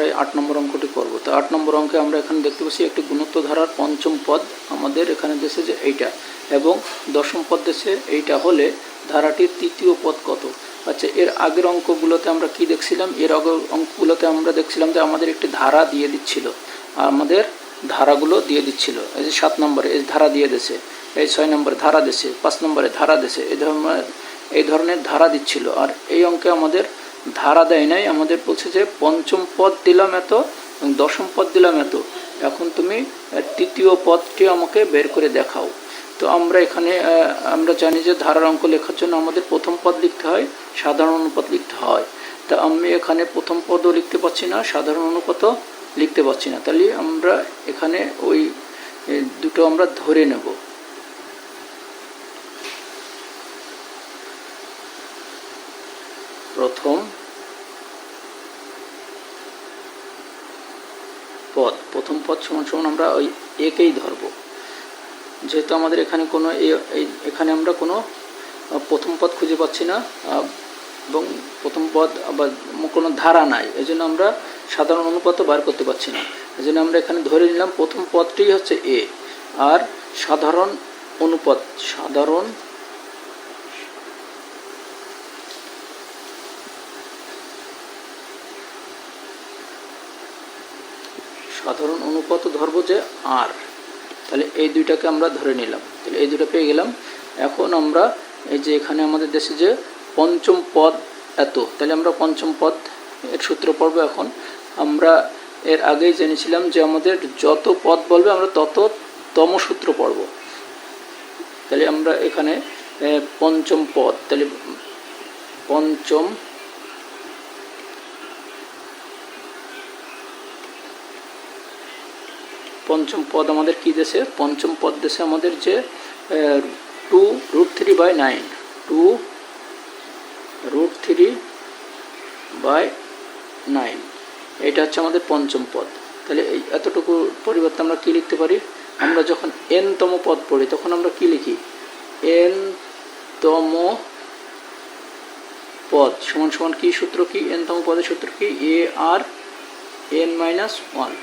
আমরা 8 নম্বর অঙ্কটি করব। তো 8 নম্বর অঙ্কে আমরা এখানে দেখতে পাচ্ছি একটি গুণোত্তর ধারার পঞ্চম পদ আমাদের এখানে দেশে যে এইটা এবং দশম পদ দেশে এইটা হলে ধারাটির তৃতীয় পদ কত। আচ্ছা, এর আগের অঙ্কগুলোতে আমরা কি দেখছিলাম? এর আগের অঙ্কগুলোতে আমরা দেখছিলাম যে আমাদের একটি ধারা দিয়ে দিচ্ছিল, আমাদের ধারাগুলো দিয়ে দিচ্ছিল। এই যে 7 নম্বরে এই ধারা দিয়ে দেছে, এই 6 নম্বরে ধারা দেছে, 5 নম্বরে ধারা দেছে, এই ধরনের ধারা দিচ্ছিল। আর এই অঙ্কে আমাদের ধারা দেয় নাই, আমাদের বলছে যে পঞ্চম পদ দিলাম এত এবং দশম পদ দিলাম এত, এখন তুমি তৃতীয় পদটি আমাকে বের করে দেখাও। তো আমরা এখানে আমরা জানি যে ধারার অঙ্ক লেখার জন্য আমাদের প্রথম পদ লিখতে হয়, সাধারণ অনুপাত লিখতে হয়। তা আমি এখানে প্রথম পদও লিখতে পারছি না, সাধারণ অনুপাতও লিখতে পারছি না, তাহলে আমরা এখানে ওই দুটো আমরা ধরে নেব। প্রথম পদ সমান সমান আমরা ওই একেই ধরব, যেহেতু আমাদের এখানে কোনো এখানে আমরা কোনো প্রথম পদ খুঁজে পাচ্ছি না এবং প্রথম পদ আবার কোনো ধারা নাই, এই জন্য আমরা সাধারণ অনুপাতও বার করতে পারছি না। এই জন্য আমরা এখানে ধরে নিলাম প্রথম পদটি হচ্ছে এ, আর সাধারণ অনুপাত সাধারণ অনুপাত ধরবো যে আর, তাহলে এই দুইটাকে আমরা ধরে নিলাম, তাহলে এই দুটো পেয়ে গেলাম। এখন আমরা এই যে এখানে আমাদের দেশে যে পঞ্চম পদ এত, তাহলে আমরা পঞ্চম পদ এর সূত্র পড়ব। এখন আমরা এর আগেই জেনেছিলাম যে আমাদের যত পদ বলবে আমরা তততম সূত্র পড়ব। তাহলে আমরা এখানে পঞ্চম পদ, তাহলে পঞ্চম পদ আমাদের কি দেশে? পঞ্চম পদ দেশে আমাদের যে 2√3/9, 2√3/9, এটা হচ্ছে আমাদের পঞ্চম পদ। তাহলে এই এতটুকু পরিবর্তে আমরা কি লিখতে পারি? আমরা যখন n-তম পদ পড়ি তখন আমরা কি লিখি? n-তম পদ সমান সমান কি সূত্র কি? n-তম পদের সূত্র কি? ARn-1।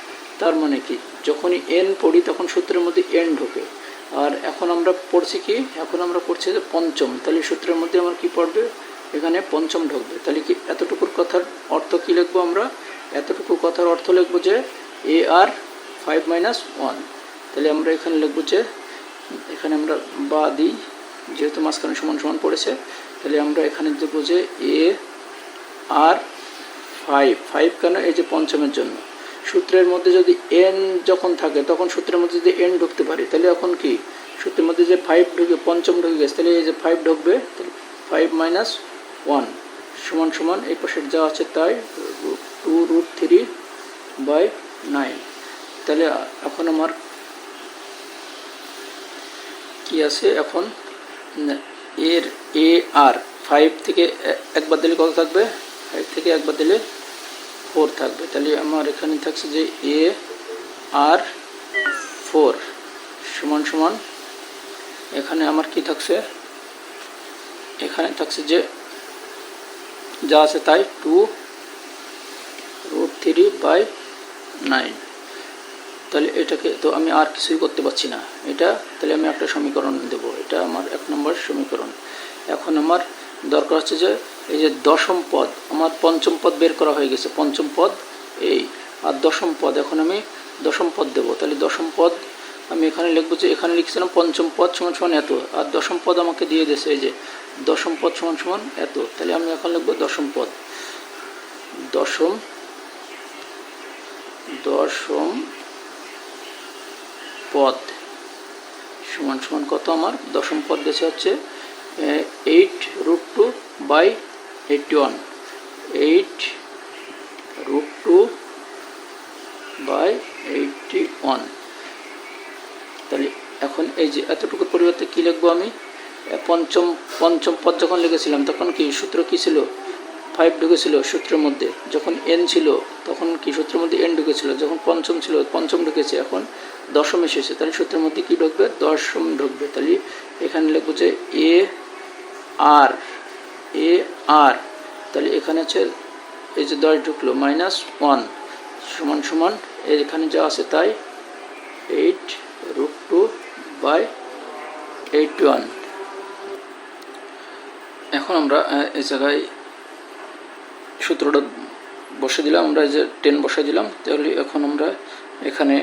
তার মানে কি, যখনই n পড়ি তখন সূত্রের মধ্যে n ঢোকে। আর এখন আমরা পড়ছি কি? এখন আমরা পড়ছি যে পঞ্চম, তাহলে সূত্রের মধ্যে আমার কি পড়বে? এখানে পঞ্চম ঢুকবে। তাহলে কি এতটুকুর কথার অর্থ কি লিখবো আমরা? এতটুকু কথার অর্থ লিখবো যে AR5-1। তাহলে আমরা এখানে লিখবো যে, এখানে আমরা বা দিই যেহেতু মাঝখানে সমান সমান পড়েছে, তাহলে আমরা এখানে দেখবো যে AR5 কেন? এই যে পঞ্চমের জন্য। সূত্রের মধ্যে যদি n যখন থাকে তখন সূত্রের মধ্যে যদি n ঢুকতে পারি, তাহলে এখন কি সূত্রের মধ্যে যে 5 ঢুকে পঞ্চম ঢুকে গেছে, তাহলে এই যে 5 ঢুকবে, তাহলে 5-1 সমান সমান এই পাশে যা আছে তাই 2√3/9। তাহলে এখন আমার কি আছে? এখন এর AR5 থেকে একবার দিলে কত থাকবে? 5 থেকে একবার দিলে 4 থাকবে। তাহলে আমার এখানে থাকছে যে AR4 সমান সমান এখানে আমার কি থাকছে? এখানে থাকছে যে যা আছে তাই 2√3/9। তাহলে এটাকে তো আমি আর কিছুই করতে পারছি না এটা, তাহলে আমি একটা সমীকরণ দেব, এটা আমার 1 নম্বর সমীকরণ। এখন আমার দরকার হচ্ছে যে এই যে দশম পদ, আমার পঞ্চম পদ বের করা হয়ে গেছে, পঞ্চম পদ এই, আর দশম পদ, এখন আমি দশম পদ দেবো। তাহলে দশম পদ আমি এখানে লিখবো যে, এখানে লিখছিলাম পঞ্চম পদ সমান সমান এত, আর দশম পদ আমাকে দিয়ে দিয়েছে এই যে দশম পদ সমান সমান এত। তাহলে আমি এখন লিখবো দশম পদ, দশম পদ সমান সমান কত? আমার দশম পদ দেশে হচ্ছে 8√2/81, 8√2/81। তাহলে এখন এই যে এতটুকুর পরিবর্তে কি লিখবো আমি? পঞ্চম পদ যখন লিখেছিলাম তখন কি সূত্র কি ছিল? 5 ঢুকেছিল সূত্রের মধ্যে, যখন n ছিল তখন কি সূত্রের মধ্যে n ঢুকেছিল, যখন পঞ্চম ছিল পঞ্চম ঢুকেছে, এখন দশম এসেছে, তাহলে সূত্রের মধ্যে কি ঢুকবে? দশম ঢুকবে। তাহলে এখানে লিখবো যে AR, তাহলে এখানে হচ্ছে এই যে 10 ঢুকলো -1, সমান সমান এখানে যা আছে তাই 8√2/81। এখন আমরা এই জায়গায় সূত্রটা বসে দিলাম, আমরা এই যে 10 বসে দিলাম। তাহলে এখন আমরা এখানে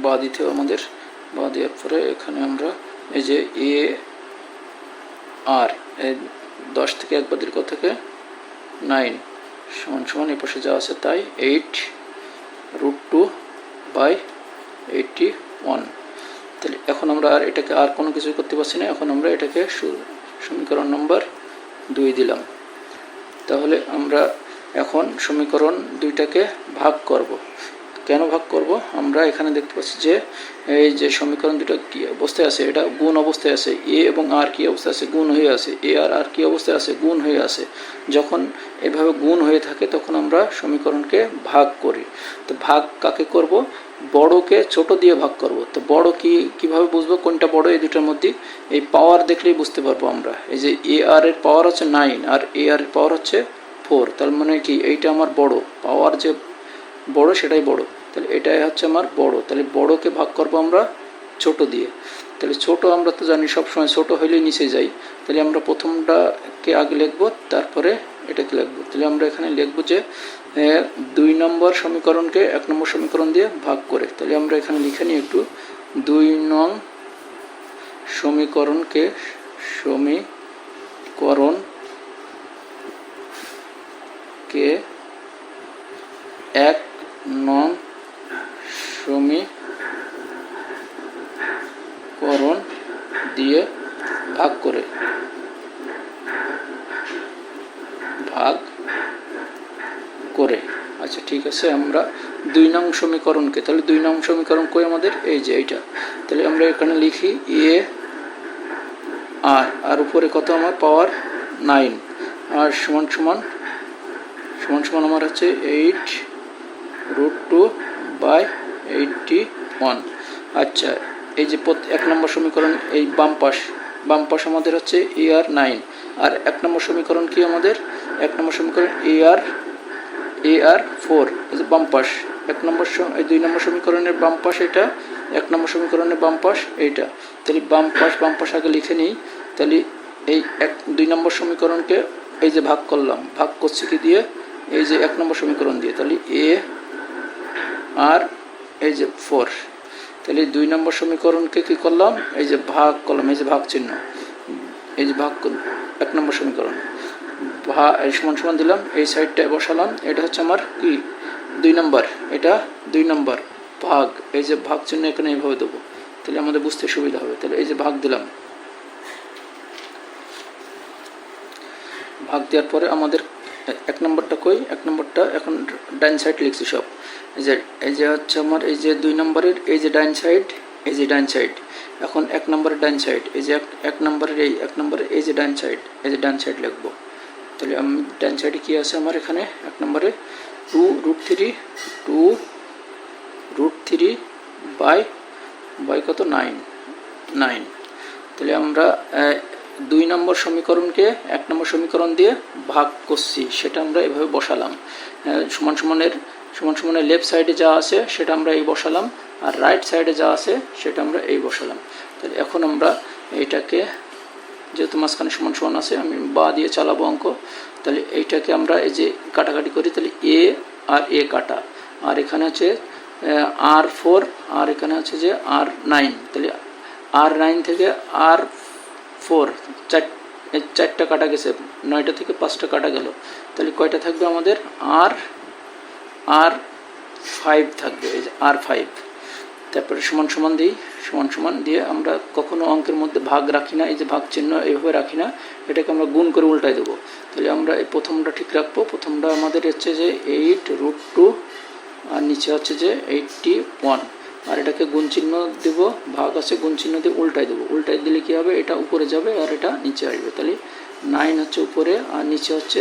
বা দিতে হবে আমাদের, বা দেওয়ার পরে এখানে আমরা এই যে আর 10 থেকে 1 বাদ দিলে কত থেকে 9 সমান সমান এই পাশে যা আছে তাই 8√2/81। তাহলে এখন আমরা আর এটাকে আর কোনো কিছু করতে পারছি না, এখন আমরা এটাকে সমীকরণ নম্বর 2 দিলাম। তাহলে আমরা এখন সমীকরণ 2টাকে ভাগ করব। কেন ভাগ করব? আমরা এখানে দেখতে পাচ্ছি যে এই যে সমীকরণ 2টা কি অবস্থায় আছে, এটা গুণ অবস্থায় আছে। এ এবং আর কি অবস্থায় আছে? গুণ হয়ে আছে। এ আর কি অবস্থায় আছে? গুণ হয়ে আছে। যখন এভাবে গুণ হয়ে থাকে তখন আমরা সমীকরণকে ভাগ করি। তো ভাগ কাকে করব? বড়কে ছোট দিয়ে ভাগ করব। তো বড় কিভাবে বুঝবো কোনটা বড়? এই দুটার মধ্যে এই পাওয়ার দেখলেই বুঝতে পারবো আমরা। এই যে এ আর এর পাওয়ার হচ্ছে 9 আর এ আর এর পাওয়ার হচ্ছে 4, তার মানে কি এইটা আমার বড়, পাওয়ার যে বড় সেটাই বড়। তাহলে এটাই হচ্ছে আমার বড়। তাহলে বড়কে ভাগ করবো আমরা ছোট দিয়ে। তাহলে ছোট আমরা তো জানি সবসময় ছোট হইলে নিচে যাই। তাহলে আমরা প্রথমটাকে আগে লিখবো, তারপরে এটাকে লিখবো। তাহলে আমরা এখানে লিখবো যে 2 নম্বর সমীকরণকে 1 নম্বর সমীকরণ দিয়ে ভাগ করে। তাহলে আমরা এখানে লিখে নিই একটু, 2 নং সমীকরণকে 1 নং সমীকরণ দিয়ে ভাগ করে আচ্ছা ঠিক আছে। আমরা 2 নং সমীকরণকে, তাহলে 2 নং সমীকরণ কই আমাদের? এই যে এইটা। তাহলে আমরা এখানে লিখি এ আর উপরে কত আমার? পাওয়ার 9 আর সমান সমান আমার হচ্ছে 8√2/81। আচ্ছা, এই যে 1 নম্বর সমীকরণ এই বাম পাশ আমাদের হচ্ছে এ আর 9 আর 1 নম্বর সমীকরণ কি আমাদের? 1 নম্বর সমীকরণ এ আর 4, এই যে বাম পাশ। 2 নম্বর সমীকরণের বাম পাশ এটা, 1 নম্বর সমীকরণের বাম পাশ এইটা। তাহলে বাম পাশ আগে লিখে নিই। তাহলে এই 2 নম্বর সমীকরণকে এই যে ভাগ করলাম, ভাগ করছি কি দিয়ে? এই যে 1 নম্বর সমীকরণ দিয়ে। তাহলে এ আর এই যে 4, তাহলে 2 নম্বর সমীকরণকে কি করলাম? এই যে ভাগ করলাম, এই যে ভাগ চিহ্ন, এই যে ভাগ 1 নম্বর সমীকরণ সমান সমান দিলাম, এই সাইডটায় বসালাম। এটা হচ্ছে আমার কি? 2 নম্বর, এটা 2 নম্বর ভাগ, এই যে ভাগ চিহ্ন এখানে এইভাবে দেবো, তাহলে আমাদের বুঝতে সুবিধা হবে। তাহলে এই যে ভাগ দিলাম, ভাগ দেওয়ার পরে আমাদের 1 নম্বরটা কই? 1 নম্বরটা এখন ডাইন সাইড লিখছি সব। এই যে হচ্ছে আমার এই যে 2 নম্বরের এই যে ডাইন সাইড, এই যে ডাইন সাইড। এখন 1 নম্বরের ডাইন সাইড, এই যে 1 নম্বরের এই নম্বরের এই যে ডাইন সাইড, এই যে ডাইন সাইড লিখবো। তাহলে আমি ডাইন সাইডে কী আছে আমার? এখানে 1 নম্বরে 2√3 বাই কত? 9। তাহলে আমরা 2 নম্বর সমীকরণকে 1 নম্বর সমীকরণ দিয়ে ভাগ করছি, সেটা আমরা এভাবে বসালাম। সমান সমানের লেফট সাইডে যা আছে সেটা আমরা এই বসালাম, আর রাইট সাইডে যা আছে সেটা আমরা এই বসালাম। তাহলে এখন আমরা এইটাকে, যেহেতু মাঝখানে সমান আছে, আমি বা দিয়ে চালাবো অঙ্ক। তাহলে এইটাকে আমরা এই যে কাটাকাটি করি, তাহলে এ আর এ কাটা, আর এখানে হচ্ছে R4 আর এখানে হচ্ছে যে R9। তাহলে R9 থেকে R4 চারটা কাটা গেছে, 9টা থেকে 5টা কাটা গেল। তাহলে কয়টা থাকবে আমাদের? R5 থাকবে, এই যে R5। তারপরে সমান দিয়ে আমরা কখনো অঙ্কের মধ্যে ভাগ রাখি না, এই যে ভাগ চিহ্ন এইভাবে রাখি না, এটাকে আমরা গুণ করে উল্টাই দেবো। তাহলে আমরা এই প্রথমটা ঠিক রাখবো। প্রথমটা আমাদের হচ্ছে যে 8√2 আর নিচে হচ্ছে যে 81, আর এটাকে গুণ চিহ্ন দেব, ভাগ আছে গুণ চিহ্ন দিয়ে উল্টাই দেবো। উল্টাই দিলে কী হবে? এটা উপরে যাবে আর এটা নিচে আসবে। তাহলে 9 হচ্ছে উপরে আর নিচে হচ্ছে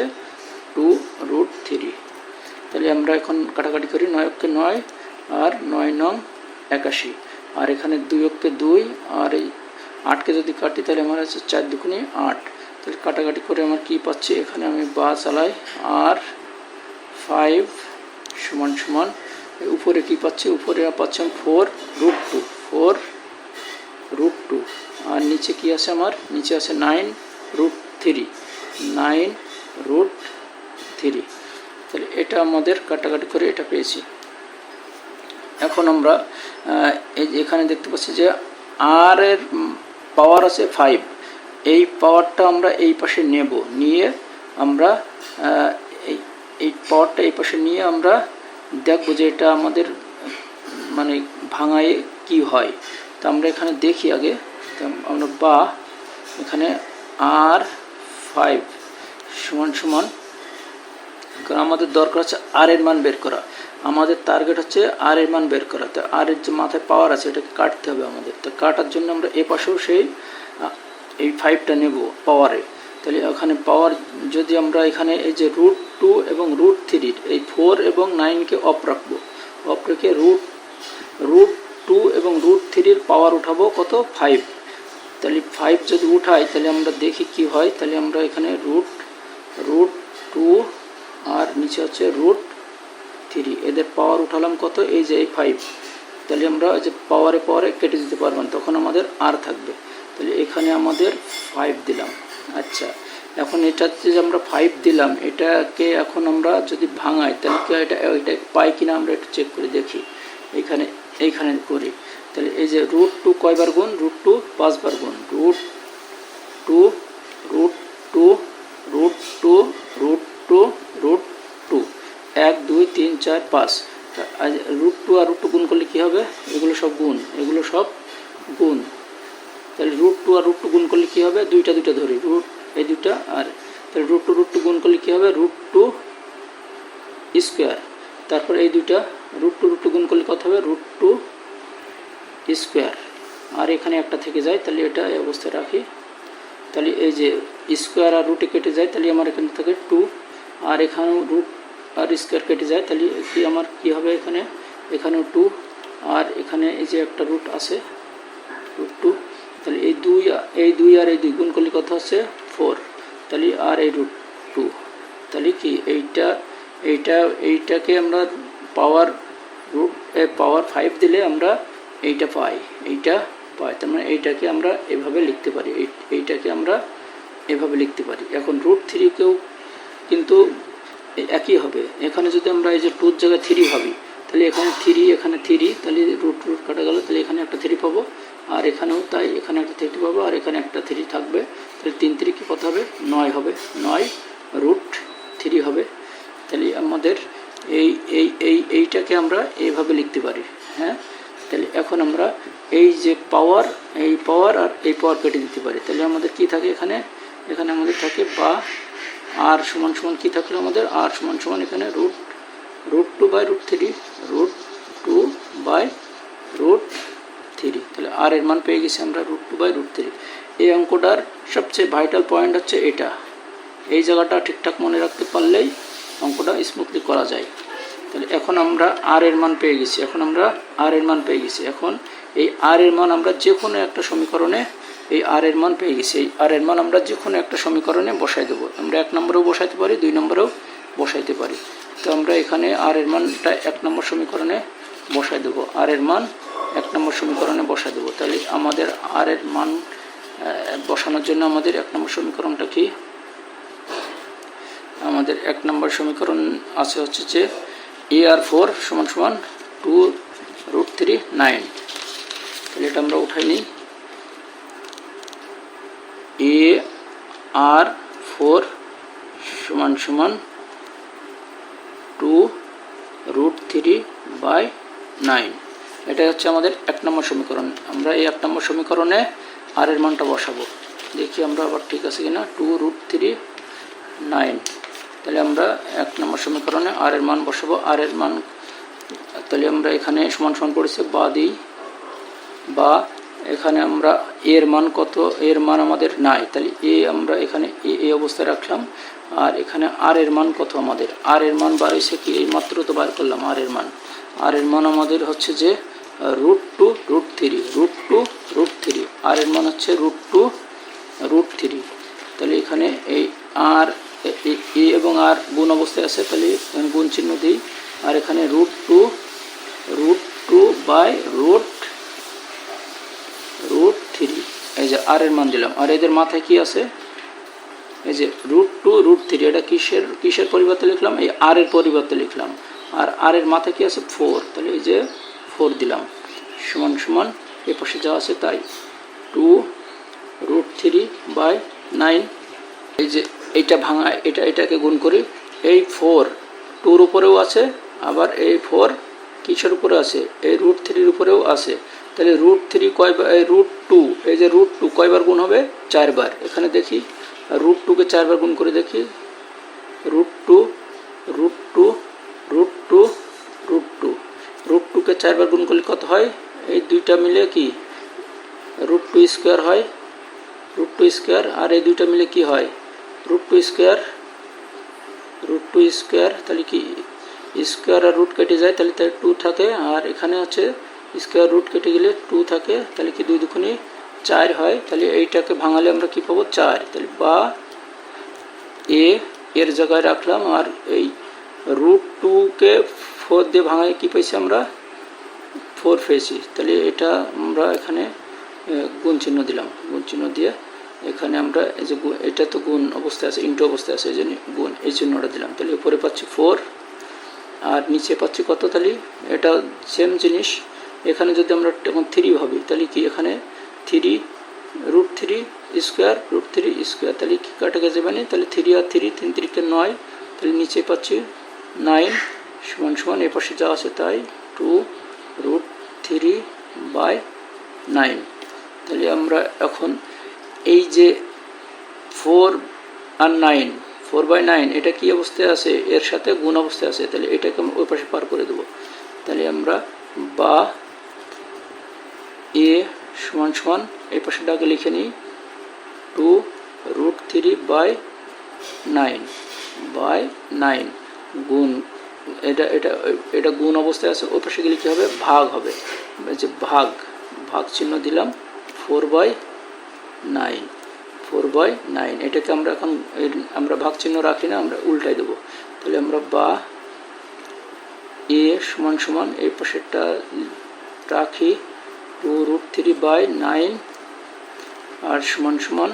2√3। তাহলে আমরা এখন কাটাকাটি করি, 9 × 9 আর 9 নং 81, আর এখানে 2 × 2 আর এই 8কে যদি কাটি তাহলে আমার হচ্ছে 4 দুগুণে 8। তাহলে কাটাকাটি করে আমার কি পাচ্ছি? এখানে আমি বা চালাই R5 সমান সমান উপরে কি পাচ্ছি, উপরে পাচ্ছি 4√2 আর নিচে কি আছে আমার, নিচে আছে 9√3 তাহলে এটা আমাদের কাটাকাটি করে এটা পেয়েছি। এখন আমরা এখানে দেখতে পাচ্ছি যে আর এর পাওয়ার আছে 5, এই পাওয়ারটা আমরা এই পাশে নেব, নিয়ে আমরা এই পাওয়ারটা এই পাশে নিয়ে আমরা দেখব যে এটা আমাদের মানে ভাঙায় কি হয়। তো আমরা এখানে দেখি আগে, আমরা বা এখানে R5 সমান সমান, কারণ আমাদের দরকার হচ্ছে আর এর মান বের করা, আমাদের টার্গেট হচ্ছে আর এর মান বের করা। তো আর এর যে মাথায় পাওয়ার আছে এটাকে কাটতে হবে আমাদের। তো কাটার জন্য আমরা এ পাশেও এই 5টা নেব পাওয়ারে। তাহলে ওখানে পাওয়ার যদি আমরা এখানে এই যে √2 এবং √3 এই 4 এবং 9কে অফ রাখবো, অফ রেখে √2 এবং √3 পাওয়ার উঠাবো কত, 5। তাহলে 5 যদি উঠাই তাহলে আমরা দেখি কি হয়। তাহলে আমরা এখানে √2 আর নিচে হচ্ছে √3, এদের পাওয়ার উঠালাম কত, এই যে এই 5। তাহলে আমরা যে পাওয়ারে কেটে দিতে পারবেন, তখন আমাদের আর থাকবে। তাহলে এখানে আমাদের 5 দিলাম। আচ্ছা, এখন এটাতে যে আমরা 5 দিলাম, এটাকে এখন আমরা যদি ভাঙাই তাহলে কি এটা পাই কিনা আমরা একটু চেক করে দেখি। এইখানে করি। তাহলে এই যে √2 কয়বার গুণ, √2 5 বার গুণ, √2 1 2 3 4 5। √2 আর √2 গুণ করলে কি হবে, এগুলো সব গুণ, তাহলে √2 আর √2 গুণ করলে কি হবে, দুইটা ধরি, এই দুইটা, আর তাহলে √2 গুণ করলে কি হবে, √2 স্কোয়ার। তারপর এই দুইটা √2 গুণ করলে কত হবে, √2 স্কোয়ার। আর এখানে একটা থেকে যায়, তাহলে এটা এই অবস্থায় রাখি। তাহলে এই যে স্কোয়ার আর রুটে কেটে যায়, তাহলে আমার এখানে থাকে 2, আর এখানেও √ আর স্কোয়ার কেটে যায়, তাহলে আমার কি হবে, এখানেও 2, আর এখানে এই যে একটা রুট আছে √2, তাহলে এই 2 আর এই 2 গুণ করলে কত হচ্ছে 4, তাহলে আর এই √2, তাহলে কি এইটাকে আমরা পাওয়ার 5 দিলে আমরা এইটা পাই, তার মানে এইটাকে আমরা এভাবে লিখতে পারি, এইটাকে আমরা এভাবে লিখতে পারি। এখন √3কেও কিন্তু একই হবে। এখানে যদি আমরা এই যে 2 জায়গায় 3 ভাবি, তাহলে এখানে 3, তাহলে √ কাটা গেল, তাহলে এখানে একটা 3 পাবো, আর এখানেও তাই, এখানে একটা 3 পাবো, আর এখানে একটা 3 থাকবে। তাহলে 3 3 কি কত হবে, 9 হবে, 9 √3 হবে। তাহলে আমাদের এইটাকে আমরা এইভাবে লিখতে পারি। হ্যাঁ, তাহলে এখন আমরা এই যে পাওয়ার আর এই পাওয়ার কেটে দিতে পারি। তাহলে আমাদের কি থাকে, এখানে আমাদের থাকে বা আর সমান সমান কি থাকলো আমাদের, আর সমান সমান এখানে √2/√3, তাহলে আর এর মান পেয়ে গেছি আমরা √2/√3। এই অঙ্কটার সবচেয়ে ভাইটাল পয়েন্ট হচ্ছে এটা, এই জায়গাটা ঠিকঠাক মনে রাখতে পারলেই অঙ্কটা স্মুথলি করা যায়। তাহলে এখন আমরা আর এর মান পেয়ে গেছি, এখন এই আর এর মান আমরা যে কোনো একটা সমীকরণে এই আর এর মান পেয়ে গেছি। এই আর এর মান আমরা যে কোনো একটা সমীকরণে বসাই দেবো। আমরা 1 নম্বরেও বসাইতে পারি, 2 নম্বরেও বসাইতে পারি। তো আমরা এখানে আর এর মানটা 1 নম্বর সমীকরণে বসাই দেবো, আর এর মান 1 নম্বর সমীকরণে বসাই দেবো। তাহলে আমাদের আর এর মান বসানোর জন্য আমাদের 1 নম্বর সমীকরণটা কি, আমাদের 1 নম্বর সমীকরণ আছে হচ্ছে যে AR4 সমান সমান 2√3 9। তাহলে এটা আমরা উঠাই নিই, AR4 সমান সমান 2√3/9। এটা হচ্ছে আমাদের 1 নম্বর সমীকরণ। আমরা এই 1 নম্বর সমীকরণে আর এর মানটা বসাবো, দেখি আমরা আবার ঠিক আছে কিনা, 2√3/9। তাহলে আমরা 1 নম্বর সমীকরণে আর এর মান বসাবো, আর এর মান, তাহলে আমরা এখানে সমান সমান পড়েছে বা দিই, বা এখানে আমরা এর মান কত, এর মান আমাদের নাই, তাহলে আমরা এখানে এই অবস্থায় রাখলাম। আর এখানে আর এর মান কত, আমাদের আর এর মান বার হয়েছে কি, এই মাত্র তো বার করলাম আর এর মান আমাদের হচ্ছে যে √2√3, আর এর মান হচ্ছে √2√3। তাহলে এখানে এই আর এবং আর গুণ অবস্থায় আছে, তাহলে গুণ চিহ্ন দিই, আর এখানে √2 বাই √3, এই যে আর এর মান দিলাম। আর এদের মাথায় কি আছে, এই যে √2 √3, এটা কিসের পরিবর্তে লিখলাম, এই আর এর পরিবর্তে লিখলাম। আর আর এর মাথায় কি আছে 4, তাহলে এই যে 4 দিলাম, সমান সমান এ পাশে যা আছে তাই 2√3/9। এই যে এইটা ভাঙা, এটাকে গুণ করি, এই 4 2-র উপরেও আছে, আবার এই 4 কিসের উপরে আছে, এই √3-র উপরেও আছে। তাহলে √3 কয়বার, এই √2, এই যে √2 কয়বার গুণ হবে, 4 বার। এখানে দেখি √2-কে 4 বার গুণ করে দেখি, √2কে 4 বার গুণ করলে কত হয়, এই দুইটা মিলে কি √2 স্কোয়ার হয়, √2 স্কোয়ার, আর এই দুইটা মিলে কি হয় √2 স্কোয়ার, তাহলে কি স্কোয়ার আর রুট কেটে যায়, তাহলে 2 থাকে, আর এখানে হচ্ছে স্কোয়ার রুট কেটে গেলে 2 থাকে, তাহলে কি 2 দুগুণে 4 হয়। তাহলে এইটাকে ভাঙালে আমরা কি পাবো, 4। তাহলে বা এর জায়গায় রাখলাম, আর এই √2-কে 4 দিয়ে ভাঙায় কি পাইছি আমরা, 4 পেয়েছি। তাহলে এটা আমরা এখানে গুণ চিহ্ন দিলাম, গুণ চিহ্ন দিয়ে এখানে আমরা এই যে এটা তো গুণ অবস্থায় আছে, ইন্টু অবস্থায় আছে, এই জন্য গুণ এই চিহ্নটা দিলাম। তাহলে উপরে পাচ্ছি 4 আর নিচে পাচ্ছি কত, তাহলে এটা সেম জিনিস। এখানে যদি আমরা এখন 3 ভাবি, তাহলে কি এখানে 3 √3 স্কোয়ার তাহলে কি কাটা গেছে, মানে তাহলে 3 আর 3 3 3-কে 9, তাহলে নিচে পাচ্ছি 9 সমান সমান এ পাশে যা আছে তাই 2√3/9। তাহলে আমরা এখন এই যে 4 আর 9, 4/9 এটা কি অবস্থায় আছে, এর সাথে গুণ অবস্থায় আছে, তাহলে এটাকে আমরা ওই পাশে পার করে দেবো। তাহলে আমরা বা এ সমান সমান এই পাশেটাকে লিখে নিই 2√3/9 গুণ, এটা গুণ অবস্থায় আছে, ওই পাশে গেলে কী হবে, ভাগ হবে, যে ভাগ চিহ্ন দিলাম 4/9, এটাকে আমরা এখন আমরা ভাগ চিহ্ন রাখি না, আমরা উল্টাই দেবো। তাহলে আমরা বা এ সমান সমান এই পাশেরটা রাখি 2√3/9 আর সমান সমান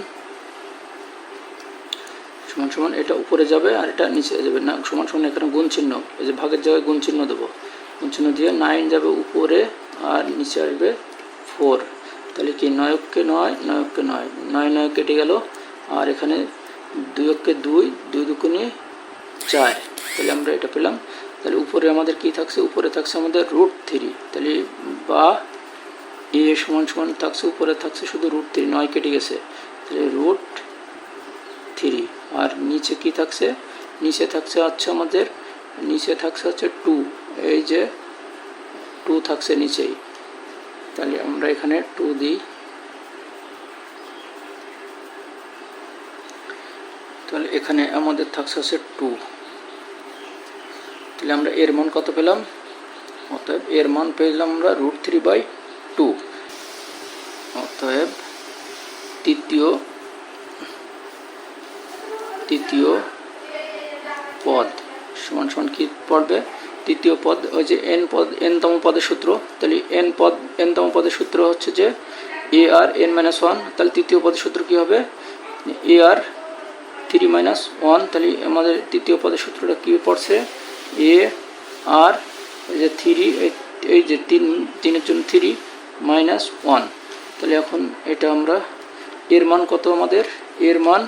এটা উপরে যাবে আর এটা নিচে যাবে না, সমান সমান এখানে গুণ চিহ্ন, এই যে ভাগের জায়গায় গুণ চিহ্ন দেবো, গুণ চিহ্ন দিয়ে 9 যাবে উপরে আর নিচে আসবে 4। তাহলে কি 9-কে 9 কেটে গেল, আর এখানে 2-কে 2 দুগুণে 4, তাহলে আমরা এটা পেলাম। তাহলে উপরে আমাদের কি থাকছে, উপরে থাকছে আমাদের √3, তাহলে বা এ সমান সমান থাকছে, উপরে থাকছে শুধু √3, 9 কেটে গেছে, তাহলে √3, আর নিচে কি থাকছে, নিচে থাকছে আমাদের 2, এই যে 2 থাকছে নিচেই, তাহলে আমরা এখানে 2 দিই। তাহলে এখানে আমাদের থাকছে 2, তাহলে আমরা এর মান কত পেলাম, অতএব এর মান পেলাম আমরা √3/2। অতএব তৃতীয় পদ সমান সমান কি পড়বে, তৃতীয় পদ ওই যে n-তম পদের সূত্র, তাহলে n-তম পদের সূত্র হচ্ছে যে AR(n-1), তাহলে তৃতীয় পদের সূত্র কি হবে, AR(3-1), তাহলে আমাদের তৃতীয় পদের সূত্রটা কি পড়ছে, AR এই যে 3, এই যে 3-এর জন্য 3-1। তাহলে এখন এটা আমরা এর মান কত, আমাদের এর মান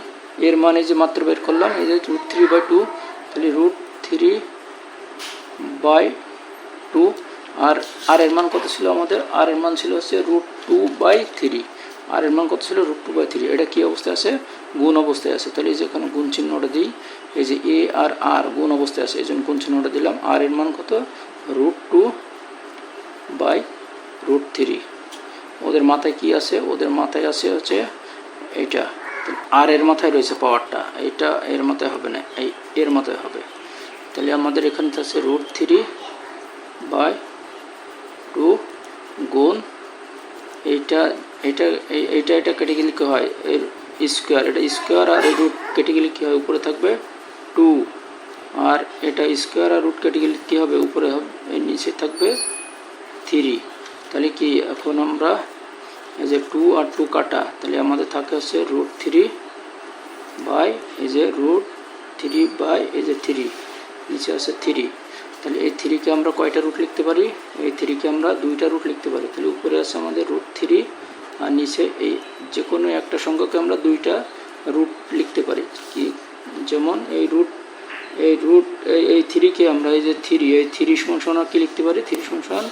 এই যে মাত্র বের করলাম, এই যে √3/2, তাহলে √3/2, আর এর মান কত ছিল আমাদের, আর এর মান ছিল হচ্ছে √2/3, আর এর মান কত ছিল √2/3। এটা কি অবস্থায় আছে, গুণ অবস্থায় আছে, তাহলে এই যে এখানে গুণ চিহ্নটা দিই, এই যে এ আর আর গুণ অবস্থায় আছে, এই জন্য গুণ চিহ্নটা দিলাম। আর এর মান কত, √2/3। ওদের মাথায় কি আছে, ওদের মাথায় আছে হচ্ছে এইটা, আর এর মাথায় রয়েছে পাওয়ারটা, এইটা এর মাথায় হবে না, এর মাথায় হবে। তাহলে আমাদের এখানে আছে √3/2 গুণ এইটা কেটে গেলে কী হয়, এর স্কোয়ার, এটা স্কোয়ার, আর এই রুট কেটে গেলে কী হয়, উপরে থাকবে 2, আর এটা স্কোয়ার আর রুট কেটে গেলে কী হবে, উপরে হবে, নিচে থাকবে 3। তাহলে কি এখন আমরা এই যে 2 আর 2 কাটা, তাহলে আমাদের থাকে হচ্ছে √3 বাই এই যে √3 বাই এই যে 3, নিচে আছে 3। তাহলে এই 3কে আমরা কয়টা রুট লিখতে পারি, এই 3কে আমরা 2টা রুট লিখতে পারি। তাহলে উপরে আছে আমাদের √3 আর নিচে এই যে কোনো একটা সংখ্যাকে আমরা 2টা রুট লিখতে পারি। কি যেমন এই রুট এই 3কে আমরা এই যে 3, এই 3 সমান কি লিখতে পারি, 3 সমান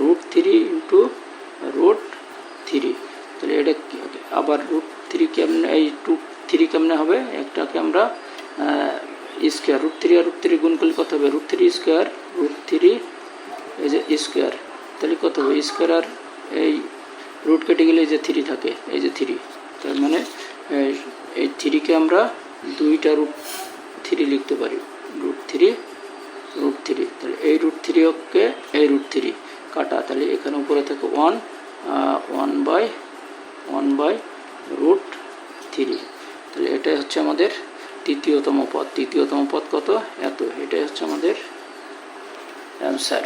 √3 ইন্টু √3। তাহলে এটা আবার √3 কেমনে, এই 3 কেমনে হবে, একটাকে আমরা স্কোয়ার √3 আর √3 গুণ করলে কত হবে, √3 স্কোয়ার √3 এই যে স্কোয়ার, তাহলে কত হবে স্কোয়ার, আর এই রুট কেটে গেলে এই যে 3 থাকে, এই যে 3। তার মানে এই 3কে আমরা 2টা √3 লিখতে পারি, √3 তাহলে এই √3কে এই √3 কাটা, তাহলে এখানে উপরে থাকে 1 বাই √3। তাহলে এটাই হচ্ছে আমাদের তৃতীয়তম পদ। তৃতীয়তম পদ কত, এত। এটাই হচ্ছে আমাদের অ্যান্সার।